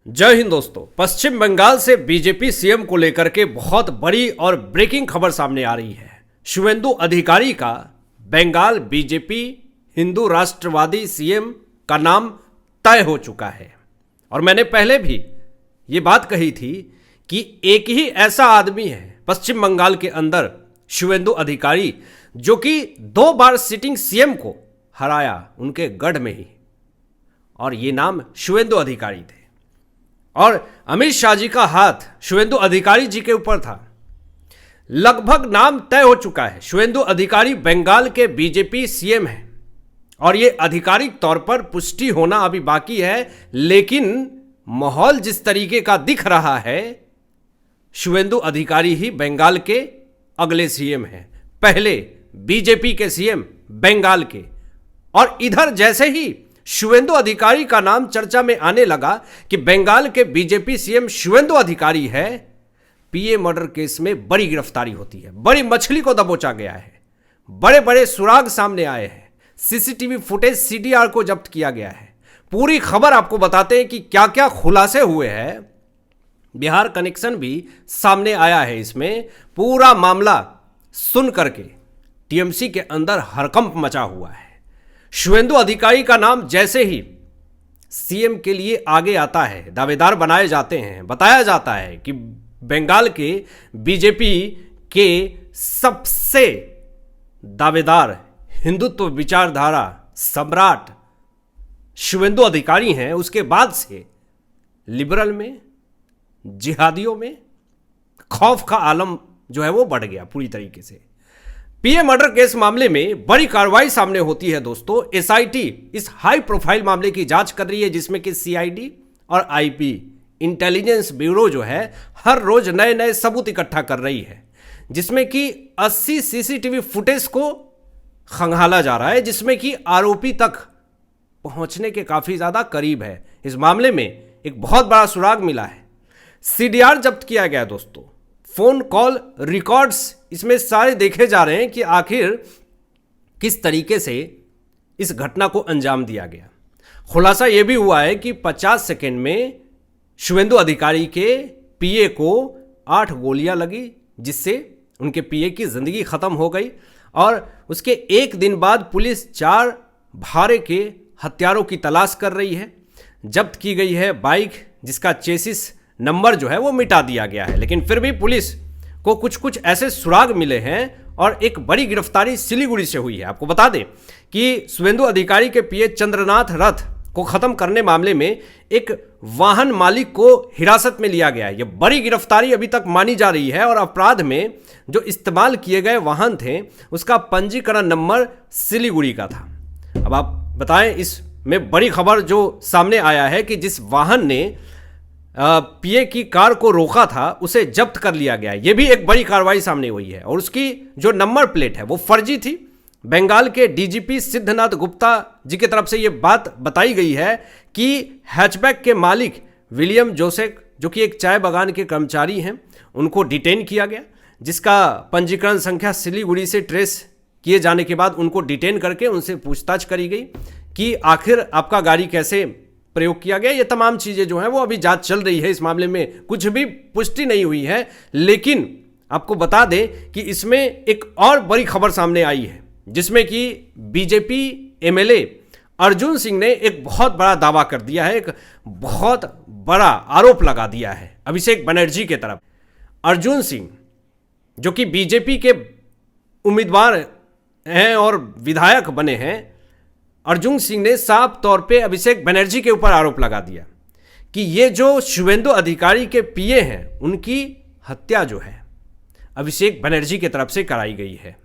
जय हिंद दोस्तों। पश्चिम बंगाल से बीजेपी सीएम को लेकर के बहुत बड़ी और ब्रेकिंग खबर सामने आ रही है। शुवेंदु अधिकारी का बंगाल बीजेपी हिंदू राष्ट्रवादी सीएम का नाम तय हो चुका है। और मैंने पहले भी ये बात कही थी कि एक ही ऐसा आदमी है पश्चिम बंगाल के अंदर, शुवेंदु अधिकारी, जो कि 2 बार सिटिंग सीएम को हराया उनके गढ़ में ही, और ये नाम शुवेंदु अधिकारी थे। और अमित शाह जी का हाथ शुवेंदु अधिकारी जी के ऊपर था। लगभग नाम तय हो चुका है। शुवेंदु अधिकारी बंगाल के बीजेपी सीएम हैं और ये आधिकारिक तौर पर पुष्टि होना अभी बाकी है, लेकिन माहौल जिस तरीके का दिख रहा है, शुवेंदु अधिकारी ही बंगाल के अगले सीएम हैं। पहले बीजेपी के सीएम बंगाल के, और इधर जैसे ही शुवेंदु अधिकारी का नाम चर्चा में आने लगा कि बंगाल के बीजेपी सीएम शुवेंदु अधिकारी है, पीए मर्डर केस में बड़ी गिरफ्तारी होती है, बड़ी मछली को दबोचा गया है, बड़े बड़े सुराग सामने आए हैं, सीसीटीवी फुटेज सीडीआर को जब्त किया गया है। पूरी खबर आपको बताते हैं कि क्या क्या खुलासे हुए हैं। बिहार कनेक्शन भी सामने आया है। इसमें पूरा मामला सुन करके टीएमसी के अंदर हड़कंप मचा हुआ है। शुवेंदु अधिकारी का नाम जैसे ही सीएम के लिए आगे आता है, दावेदार बनाए जाते हैं, बताया जाता है कि बंगाल के बीजेपी के सबसे दावेदार हिंदुत्व विचारधारा सम्राट शुवेंदु अधिकारी हैं। उसके बाद से लिबरल में, जिहादियों में खौफ का आलम जो है वो बढ़ गया पूरी तरीके से। पीए मर्डर केस मामले में बड़ी कार्रवाई सामने होती है दोस्तों। एसआईटी इस हाई प्रोफाइल मामले की जांच कर रही है, जिसमें कि सीआईडी और आईपी इंटेलिजेंस ब्यूरो जो है हर रोज नए नए सबूत इकट्ठा कर रही है, जिसमें कि 80 सीसीटीवी फुटेज को खंगाला जा रहा है, जिसमें कि आरोपी तक पहुंचने के काफी ज्यादा करीब है। इस मामले में एक बहुत बड़ा सुराग मिला है। सीडीआर जब्त किया गया दोस्तों। फोन कॉल रिकॉर्ड्स इसमें सारे देखे जा रहे हैं कि आखिर किस तरीके से इस घटना को अंजाम दिया गया। खुलासा यह भी हुआ है कि 50 सेकंड में शुवेंदु अधिकारी के पीए को 8 गोलियां लगी, जिससे उनके पीए की जिंदगी खत्म हो गई। और उसके एक दिन बाद पुलिस 4 भारे के हथियारों की तलाश कर रही है। जब्त की गई है बाइक, जिसका चेसिस नंबर जो है वो मिटा दिया गया है, लेकिन फिर भी पुलिस को कुछ कुछ ऐसे सुराग मिले हैं। और एक बड़ी गिरफ्तारी सिलीगुड़ी से हुई है। आपको बता दें कि शुवेंदु अधिकारी के पीए चंद्रनाथ रथ को खत्म करने मामले में एक वाहन मालिक को हिरासत में लिया गया है। यह बड़ी गिरफ्तारी अभी तक मानी जा रही है। और अपराध में जो इस्तेमाल किए गए वाहन थे, उसका पंजीकरण नंबर सिलीगुड़ी का था। अब आप बताएं, इसमें बड़ी खबर जो सामने आया है कि जिस वाहन ने पीए की कार को रोका था, उसे जब्त कर लिया गया। यह भी एक बड़ी कार्रवाई सामने हुई है। और उसकी जो नंबर प्लेट है वो फर्जी थी। बंगाल के डीजीपी सिद्धनाथ गुप्ता जी की तरफ से यह बात बताई गई है कि हैचबैक के मालिक विलियम जोसेफ, जो कि एक चाय बागान के कर्मचारी हैं, उनको डिटेन किया गया, जिसका पंजीकरण संख्या सिलीगुड़ी से ट्रेस किए जाने के बाद उनको डिटेन करके उनसे पूछताछ करी गई कि आखिर आपका गाड़ी कैसे प्रयोग किया गया। ये तमाम चीजें जो हैं वो अभी जांच चल रही है। इस मामले में कुछ भी पुष्टि नहीं हुई है, लेकिन आपको बता दें कि इसमें एक और बड़ी खबर सामने आई है, जिसमें कि बीजेपी एमएलए अर्जुन सिंह ने एक बहुत बड़ा दावा कर दिया है, एक बहुत बड़ा आरोप लगा दिया है अभिषेक बनर्जी के तरफ। अर्जुन सिंह, जो कि बीजेपी के उम्मीदवार हैं और विधायक बने हैं, अर्जुन सिंह ने साफ तौर पे अभिषेक बनर्जी के ऊपर आरोप लगा दिया कि ये जो शुवेंदु अधिकारी के पीए हैं, उनकी हत्या जो है अभिषेक बनर्जी की तरफ से कराई गई है।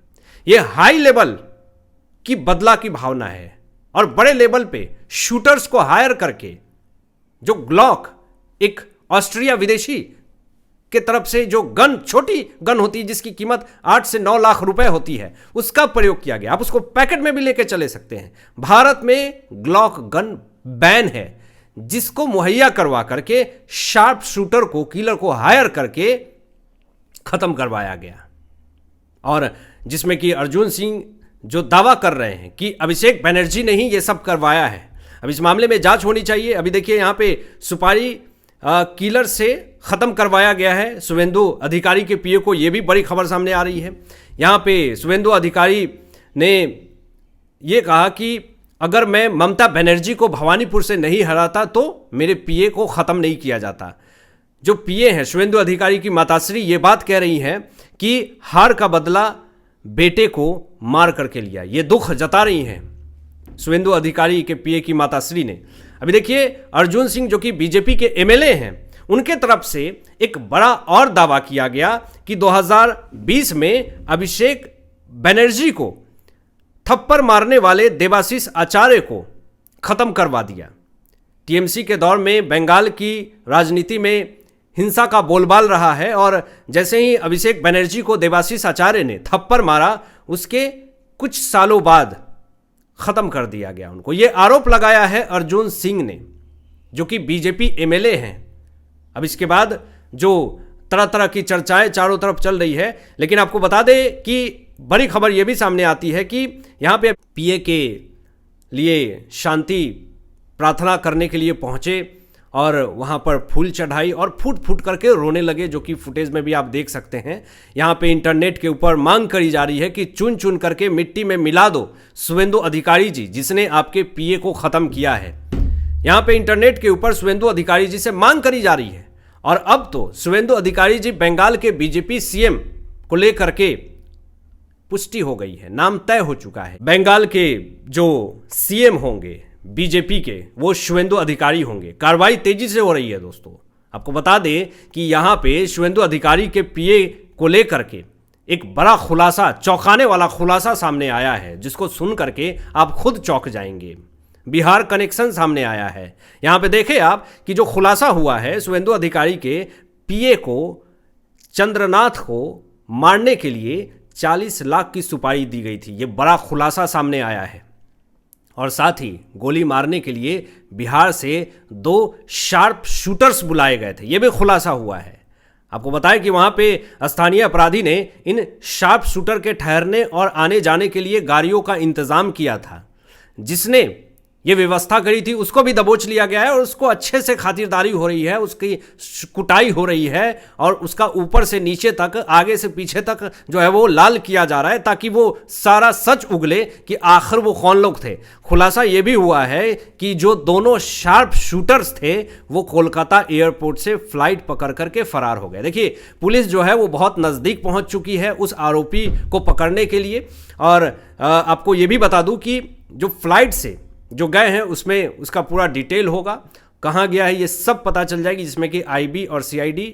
ये हाई लेवल की बदला की भावना है। और बड़े लेवल पे शूटर्स को हायर करके, जो ग्लॉक, एक ऑस्ट्रिया विदेशी के तरफ से जो गन, छोटी गन होती है जिसकी कीमत 8 से 9 लाख रुपए होती है, उसका प्रयोग किया गया। आप उसको पैकेट में भी लेके चले सकते हैं। भारत में ग्लॉक गन बैन है, जिसको मुहैया करवा करके शार्प शूटर को, किलर को हायर करके खत्म करवाया गया। और जिसमें कि अर्जुन सिंह जो दावा कर रहे हैं कि अभिषेक बनर्जी ने ही ये सब करवाया है। अब इस मामले में जांच होनी चाहिए। अभी देखिए यहाँ पे सुपारी किलर से ख़त्म करवाया गया है शुवेंदु अधिकारी के पीए को। ये भी बड़ी खबर सामने आ रही है। यहाँ पे शुवेंदु अधिकारी ने ये कहा कि अगर मैं ममता बनर्जी को भवानीपुर से नहीं हराता तो मेरे पीए को ख़त्म नहीं किया जाता। जो पीए हैं शुवेंदु अधिकारी की माताश्री ये बात कह रही हैं कि हार का बदला बेटे को मार करके लिया। ये दुख जता रही हैं शुवेंदु अधिकारी के पीए की माताश्री ने। अभी देखिए अर्जुन सिंह जो कि बीजेपी के एमएलए हैं, उनके तरफ से एक बड़ा और दावा किया गया कि 2020 में अभिषेक बनर्जी को थप्पड़ मारने वाले देवाशीष आचार्य को खत्म करवा दिया। टीएमसी के दौर में बंगाल की राजनीति में हिंसा का बोलबाल रहा है और जैसे ही अभिषेक बनर्जी को देवाशीष आचार्य ने थप्पड़ मारा उसके कुछ सालों बाद खत्म कर दिया गया उनको। ये आरोप लगाया है अर्जुन सिंह ने जो कि बीजेपी एमएलए हैं। अब इसके बाद जो तरह तरह की चर्चाएं चारों तरफ चल रही है, लेकिन आपको बता दें कि बड़ी खबर यह भी सामने आती है कि यहाँ पे पीए के लिए शांति प्रार्थना करने के लिए पहुंचे और वहाँ पर फूल चढ़ाई और फूट फूट करके रोने लगे, जो कि फुटेज में भी आप देख सकते हैं। यहाँ पे इंटरनेट के ऊपर मांग करी जा रही है कि चुन चुन करके मिट्टी में मिला दो शुवेंदु अधिकारी जी जिसने आपके पीए को ख़त्म किया है। यहाँ पे इंटरनेट के ऊपर शुवेंदु अधिकारी जी से मांग करी जा रही है और अब तो शुवेंदु अधिकारी जी बंगाल के बीजेपी सीएम को लेकर के पुष्टि हो गई है, नाम तय हो चुका है। बंगाल के जो सीएम होंगे बीजेपी के वो शुवेंदु अधिकारी होंगे। कार्रवाई तेजी से हो रही है दोस्तों। आपको बता दें कि यहाँ पे शुवेंदु अधिकारी के पीए को लेकर के एक बड़ा खुलासा, चौंकाने वाला खुलासा सामने आया है जिसको सुन करके आप खुद चौंक जाएंगे। बिहार कनेक्शन सामने आया है। यहाँ पे देखें आप कि जो खुलासा हुआ है शुवेंदु अधिकारी के पीए को चंद्रनाथ को मारने के लिए 40 लाख की सुपारी दी गई थी। ये बड़ा खुलासा सामने आया है और साथ ही गोली मारने के लिए बिहार से 2 शार्प शूटर्स बुलाए गए थे। ये भी खुलासा हुआ है। आपको बताएं कि वहाँ पे स्थानीय अपराधी ने इन शार्प शूटर के ठहरने और आने जाने के लिए गाड़ियों का इंतजाम किया था। जिसने ये व्यवस्था करी थी उसको भी दबोच लिया गया है और उसको अच्छे से खातिरदारी हो रही है, उसकी कुटाई हो रही है और उसका ऊपर से नीचे तक, आगे से पीछे तक जो है वो लाल किया जा रहा है ताकि वो सारा सच उगले कि आखिर वो कौन लोग थे। खुलासा ये भी हुआ है कि जो दोनों शार्प शूटर्स थे वो कोलकाता एयरपोर्ट से फ्लाइट पकड़ करके फरार हो गए। देखिए पुलिस जो है वो बहुत नज़दीक पहुंच चुकी है उस आरोपी को पकड़ने के लिए। और आपको ये भी बता दूं कि जो फ्लाइट से जो गए हैं उसमें उसका पूरा डिटेल होगा, कहाँ गया है ये सब पता चल जाएगी, जिसमें कि आईबी और सीआईडी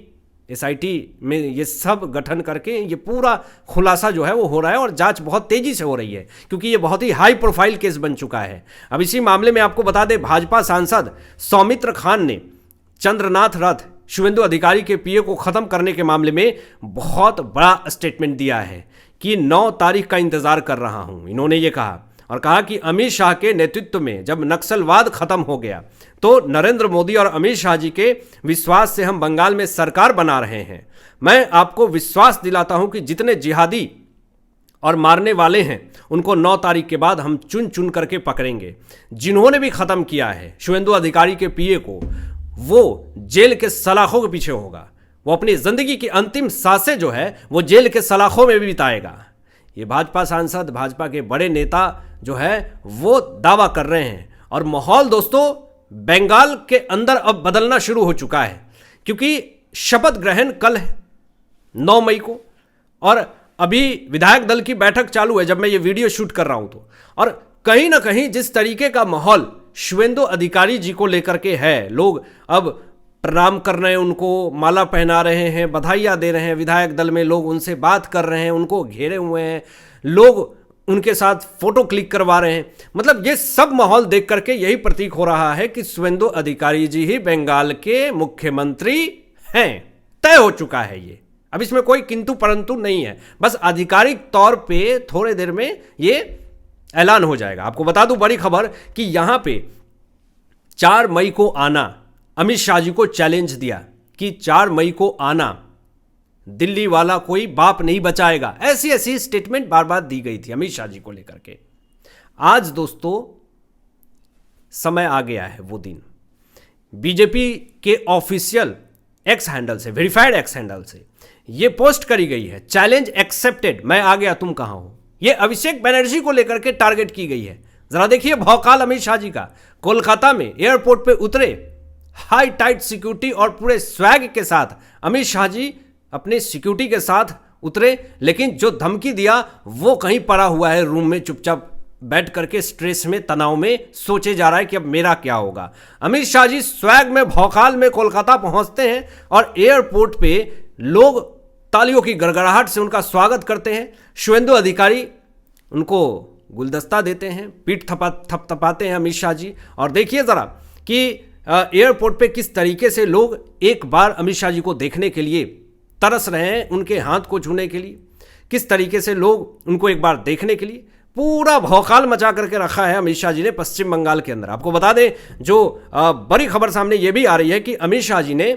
एसआईटी में ये सब गठन करके ये पूरा खुलासा जो है वो हो रहा है और जांच बहुत तेजी से हो रही है क्योंकि ये बहुत ही हाई प्रोफाइल केस बन चुका है। अब इसी मामले में आपको बता दें भाजपा सांसद सौमित्र खान ने चंद्रनाथ रथ शुवेंदु अधिकारी के पीए को ख़त्म करने के मामले में बहुत बड़ा स्टेटमेंट दिया है कि 9 तारीख का इंतज़ार कर रहा हूँ। इन्होंने ये कहा और कहा कि अमित शाह के नेतृत्व में जब नक्सलवाद खत्म हो गया तो नरेंद्र मोदी और अमित शाह जी के विश्वास से हम बंगाल में सरकार बना रहे हैं। मैं आपको विश्वास दिलाता हूं कि जितने जिहादी और मारने वाले हैं उनको 9 तारीख के बाद हम चुन चुन करके पकड़ेंगे। जिन्होंने भी खत्म किया है शुवेंदु अधिकारी के पीए को, वो जेल के सलाखों के पीछे होगा। वो अपनी जिंदगी की अंतिम सांसें जो है वो जेल के सलाखों में भी बिताएगा। ये भाजपा सांसद, भाजपा के बड़े नेता जो है वो दावा कर रहे हैं और माहौल दोस्तों बंगाल के अंदर अब बदलना शुरू हो चुका है क्योंकि शपथ ग्रहण कल है 9 मई को और अभी विधायक दल की बैठक चालू है जब मैं ये वीडियो शूट कर रहा हूं तो। और कहीं ना कहीं जिस तरीके का माहौल शुवेंदु अधिकारी जी को लेकर के है, लोग अब प्रणाम कर रहे हैं, उनको माला पहना रहे हैं, बधाइयाँ दे रहे हैं, विधायक दल में लोग उनसे बात कर रहे हैं, उनको घेरे हुए हैं, लोग उनके साथ फोटो क्लिक करवा रहे हैं। मतलब ये सब माहौल देख करके यही प्रतीक हो रहा है कि शुवेंदु अधिकारी जी ही बंगाल के मुख्यमंत्री हैं। तय हो चुका है ये, अब इसमें कोई किंतु परंतु नहीं है। बस आधिकारिक तौर पे थोड़े देर में ये ऐलान हो जाएगा। आपको बता दूं बड़ी खबर कि यहां पे 4 मई को आना, अमित शाह जी को चैलेंज दिया कि 4 मई को आना, दिल्ली वाला कोई बाप नहीं बचाएगा। ऐसी ऐसी स्टेटमेंट बार बार दी गई थी अमित शाह जी को लेकर के। आज दोस्तों समय आ गया है वो दिन बीजेपी के ऑफिशियल एक्स हैंडल से, वेरीफाइड एक्स हैंडल से ये पोस्ट करी गई है, चैलेंज एक्सेप्टेड, मैं आ गया तुम कहां हो। ये अभिषेक बनर्जी को लेकर के टारगेट की गई है। जरा देखिए भौकाल अमित शाह जी का। कोलकाता में एयरपोर्ट पे उतरे, हाई टाइट सिक्योरिटी और पूरे स्वैग के साथ अमित शाह जी अपने सिक्योरिटी के साथ उतरे, लेकिन जो धमकी दिया वो कहीं पड़ा हुआ है रूम में, चुपचाप बैठ करके स्ट्रेस में, तनाव में सोचे जा रहा है कि अब मेरा क्या होगा। अमित शाह जी स्वैग में, भौकाल में कोलकाता पहुंचते हैं और एयरपोर्ट पे लोग तालियों की गड़गड़ाहट से उनका स्वागत करते हैं। शुवेंदु अधिकारी उनको गुलदस्ता देते हैं, पीठ थपथपाते हैं अमित शाह जी। और देखिए ज़रा कि एयरपोर्ट पे किस तरीके से लोग एक बार अमित शाह जी को देखने के लिए तरस रहे हैं, उनके हाथ को छूने के लिए, किस तरीके से लोग उनको एक बार देखने के लिए पूरा भौकाल मचा करके रखा है अमित शाह जी ने पश्चिम बंगाल के अंदर। आपको बता दें, जो बड़ी खबर सामने ये भी आ रही है कि अमित शाह जी ने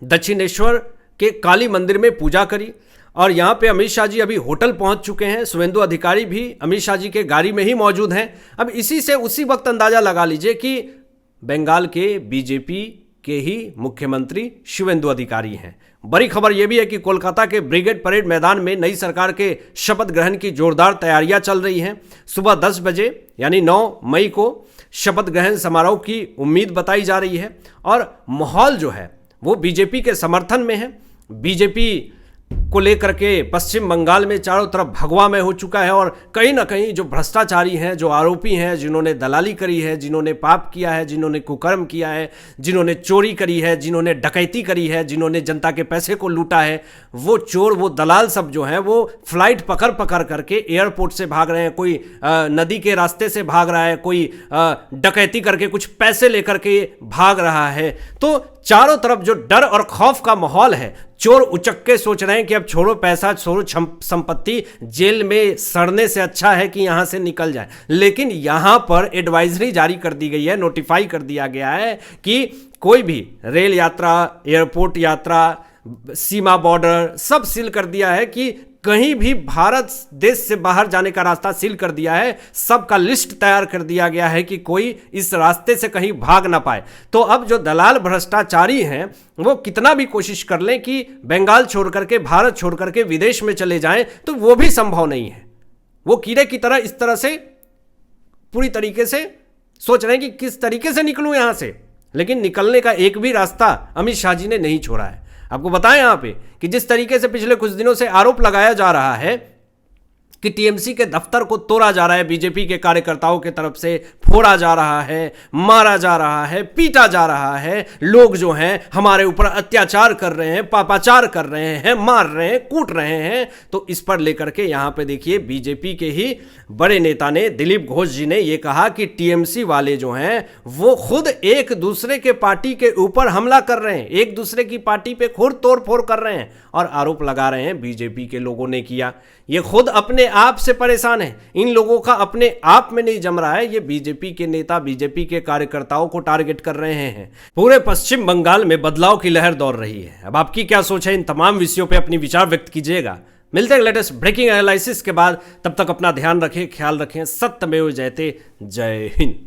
दक्षिणेश्वर के काली मंदिर में पूजा करी और यहाँ पे अमित शाह जी अभी होटल पहुँच चुके हैं। शुवेंदु अधिकारी भी अमित शाह जी के गाड़ी में ही मौजूद हैं। अब इसी से उसी वक्त अंदाजा लगा लीजिए कि बंगाल के बीजेपी के ही मुख्यमंत्री शुवेंदु अधिकारी हैं। बड़ी खबर यह भी है कि कोलकाता के ब्रिगेड परेड मैदान में नई सरकार के शपथ ग्रहण की जोरदार तैयारियां चल रही हैं। सुबह 10 बजे यानी 9 मई को शपथ ग्रहण समारोह की उम्मीद बताई जा रही है और माहौल जो है वो बीजेपी के समर्थन में है। बीजेपी को लेकर के पश्चिम बंगाल में चारों तरफ भगवामय हो चुका है और कहीं ना कहीं जो भ्रष्टाचारी हैं, जो आरोपी हैं, जिन्होंने दलाली करी है, जिन्होंने पाप किया है, जिन्होंने कुकर्म किया है, जिन्होंने चोरी करी है, जिन्होंने डकैती करी है, जिन्होंने जनता के पैसे को लूटा है, वो चोर, वो दलाल सब जो हैं वो फ्लाइट पकड़ पकड़ करके एयरपोर्ट से भाग रहे हैं। कोई नदी के रास्ते से भाग रहा है, कोई डकैती करके कुछ पैसे लेकर के भाग रहा है। तो चारों तरफ जो डर और खौफ का माहौल है, चोर उचक्के सोच रहे हैं कि अब छोड़ो पैसा, छोड़ो संपत्ति, जेल में सड़ने से अच्छा है कि यहां से निकल जाए। लेकिन यहां पर एडवाइजरी जारी कर दी गई है, नोटिफाई कर दिया गया है कि कोई भी रेल यात्रा, एयरपोर्ट यात्रा, सीमा बॉर्डर सब सील कर दिया है कि कहीं भी भारत देश से बाहर जाने का रास्ता सील कर दिया है। सबका लिस्ट तैयार कर दिया गया है कि कोई इस रास्ते से कहीं भाग ना पाए। तो अब जो दलाल भ्रष्टाचारी हैं वो कितना भी कोशिश कर लें कि बंगाल छोड़ करके, भारत छोड़ करके विदेश में चले जाएं, तो वो भी संभव नहीं है। वो कीड़े की तरह इस तरह से पूरी तरीके से सोच रहे हैं कि किस तरीके से निकलूं यहां से, लेकिन निकलने का एक भी रास्ता अमित शाह जी ने नहीं छोड़ा है। आपको बताएं यहां पे कि जिस तरीके से पिछले कुछ दिनों से आरोप लगाया जा रहा है कि टीएमसी के दफ्तर को तोड़ा जा रहा है, बीजेपी के कार्यकर्ताओं के तरफ से फोड़ा जा रहा है, मारा जा रहा है, पीटा जा रहा है, लोग जो हैं हमारे ऊपर अत्याचार कर रहे हैं, पापाचार कर रहे हैं, मार रहे हैं, कूट रहे हैं। तो इस पर लेकर के यहां पे देखिए बीजेपी के ही बड़े नेता ने, दिलीप घोष जी ने, यह कहा कि टीएमसी वाले जो हैं वो खुद एक दूसरे के पार्टी के ऊपर हमला कर रहे हैं, एक दूसरे की पार्टी पे खुद तोड़ फोड़ कर रहे हैं और आरोप लगा रहे हैं बीजेपी के लोगों ने किया। ये खुद अपने आप से परेशान है, इन लोगों का अपने आप में नहीं जम रहा है। ये बीजेपी के नेता, बीजेपी के कार्यकर्ताओं को टारगेट कर रहे हैं। पूरे पश्चिम बंगाल में बदलाव की लहर दौड़ रही है। अब आपकी क्या सोच है, इन तमाम विषयों पे अपनी विचार व्यक्त कीजिएगा। मिलते हैं लेटेस्ट ब्रेकिंग एनालिसिस के बाद। तब तक अपना ध्यान रखें, ख्याल रखें। सत्यमेव जयते। जय हिंद।